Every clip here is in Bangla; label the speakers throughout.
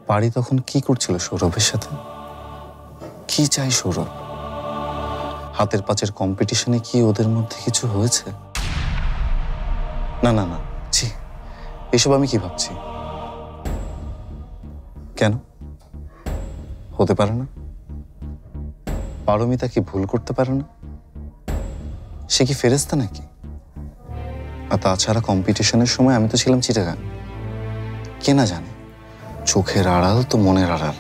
Speaker 1: পারি তখন কি করছিল সৌরভের সাথে? কি চাই সৌরভ? হাতের পাঁচের কম্পিটিশনে কি ওদের মধ্যে কিছু হয়েছে? না না না, ছি, এসব আমি কি ভাবছি? কেন হতে পারে না? পারমিতা কি ভুল করতে পারে না? সে কি ফেরেশতা নাকি? আর তাছাড়া কম্পিটিশনের সময় আমি তো ছিলাম চিটাগাং। কে না জানে, চোখের আড়াল তো মনের আড়াল,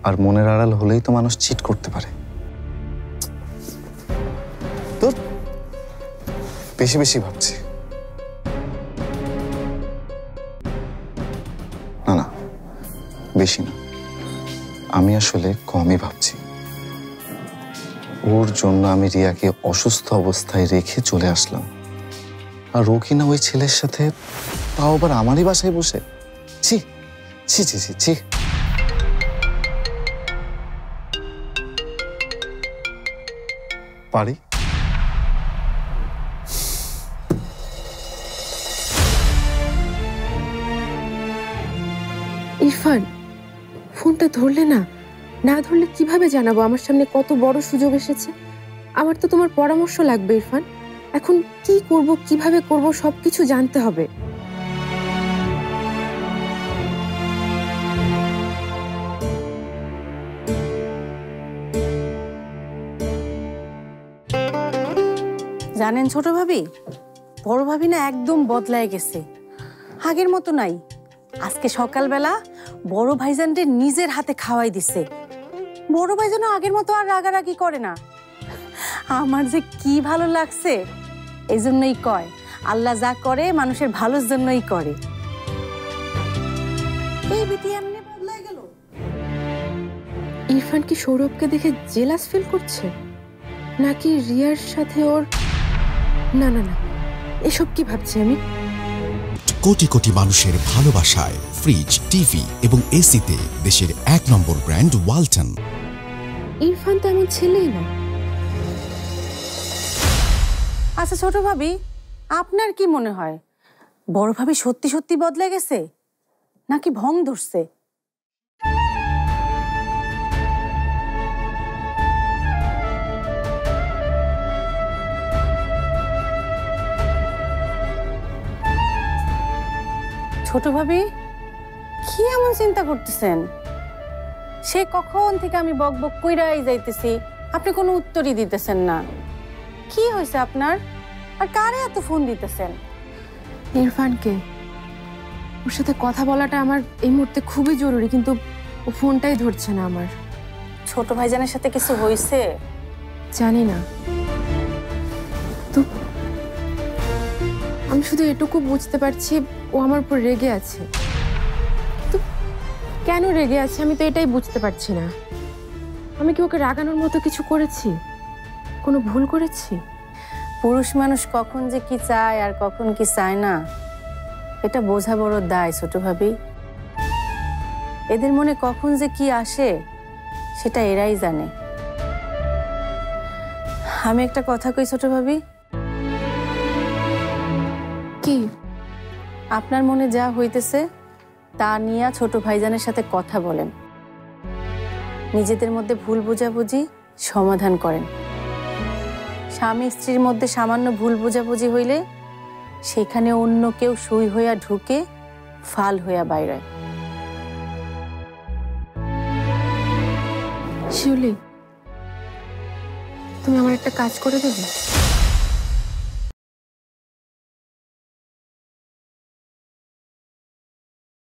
Speaker 1: আর মনের আড়াল হলেই তো মানুষ চিট করতে পারে। তো বেশি বেশি ভাবছি। না না, বেশি না, আমি আসলে কমই ভাবছি। ওর জন্য আমি রিয়াকে অসুস্থ অবস্থায় রেখে চলে আসলাম, আর ও কিনা ওই ছেলের সাথে, তাও আবার আমারই বাসায় বসে। ছি ছি ছি ছি ছি। পারি?
Speaker 2: ইরফান, ফোনটা ধরলে না? না ধরলে কিভাবে জানাবো আমার সামনে কত বড় সুযোগ এসেছে? আমার তো তোমার পরামর্শ লাগবে ইরফান। এখন কি করব, কিভাবে করব, সবকিছু জানতে হবে।
Speaker 3: জানেন ছোট ভাবি, বড় ভাবি না একদম বদলায় গেছে, আগের মতো নাই। আজকে সকালবেলা বড় ভাইজানকে নিজের হাতে খাওয়াই দিছে। বড় ভাইজান আগের মতো আর রাগারাগি করে না। আমার যে কি ভালো লাগছে। এই জন্যই কয়, আল্লাহ যা করে মানুষের ভালোর জন্যই করে। এই বিটি এমনি বদলায় গেল।
Speaker 2: ইরফান কি সৌরভকে দেখে জেলাস ফিল করছে, নাকি রিয়ার সাথে ওর? না না না, এসব কি ভাবছি আমি?
Speaker 4: কোটি কোটি মানুষের ভালোবাসায় ফ্রিজ, টিভি এবং এসিতে দেশের ১ নম্বর ব্র্যান্ড ওয়ালটন।
Speaker 2: ইরফান তো এমন ছেলেই না।
Speaker 3: আচ্ছা ছোট ভাবি, আপনার কি মনে হয় বড় ভাবি সত্যি সত্যি বদলে গেছে, নাকি ভং ধরছে? ছোট ভাবি, কি এমন চিন্তা করতেছেন? সে কখন থেকে আমি বক বক কইরাই যাইতেছি, আপনি কোনো উত্তরই দিতেছেন না। কি হয়েছে আপনার? আর কারে এত ফোন দিতেছেন?
Speaker 2: ইরফানকে, ওর সাথে কথা বলাটা আমার এই মুহূর্তে খুবই জরুরি, কিন্তু ও ফোনটাই ধরছে না আমার।
Speaker 3: ছোট ভাইজানের সাথে কিছু হয়েছে?
Speaker 2: জানি না, তো আমি শুধু এটুকু বুঝতে পারছি ও আমার উপর রেগে আছে। তো কেন রেগে আছে আমি তো এটাই বুঝতে পারছি না। আমি কি ওকে রাগানোর মতো কিছু করেছি? কোনো ভুল করেছি?
Speaker 3: পুরুষ মানুষ কখন যে কি চায় আর কখন কি চায় না, এটা বোঝা বড় দায় ছোট ভাবি। এদের মনে কখন যে কি আসে সেটা এরাই জানে। আমি একটা কথা কই ছোট ভাবি।
Speaker 2: কি?
Speaker 3: আপনার মনে যা হইতেছে তা নিয়ে ছোট ভাইজানের সাথে কথা বলেন, নিজেদের মধ্যে ভুল বোঝাবুঝি সমাধান করেন। স্বামী স্ত্রীর মধ্যে সামান্য ভুল বোঝাবুঝি হইলে সেখানে অন্য কেউ সুই হইয়া ঢুকে ফাল হইয়া বাইরে।
Speaker 2: শিউলি, তুমি আমার একটা কাজ করে দেবে?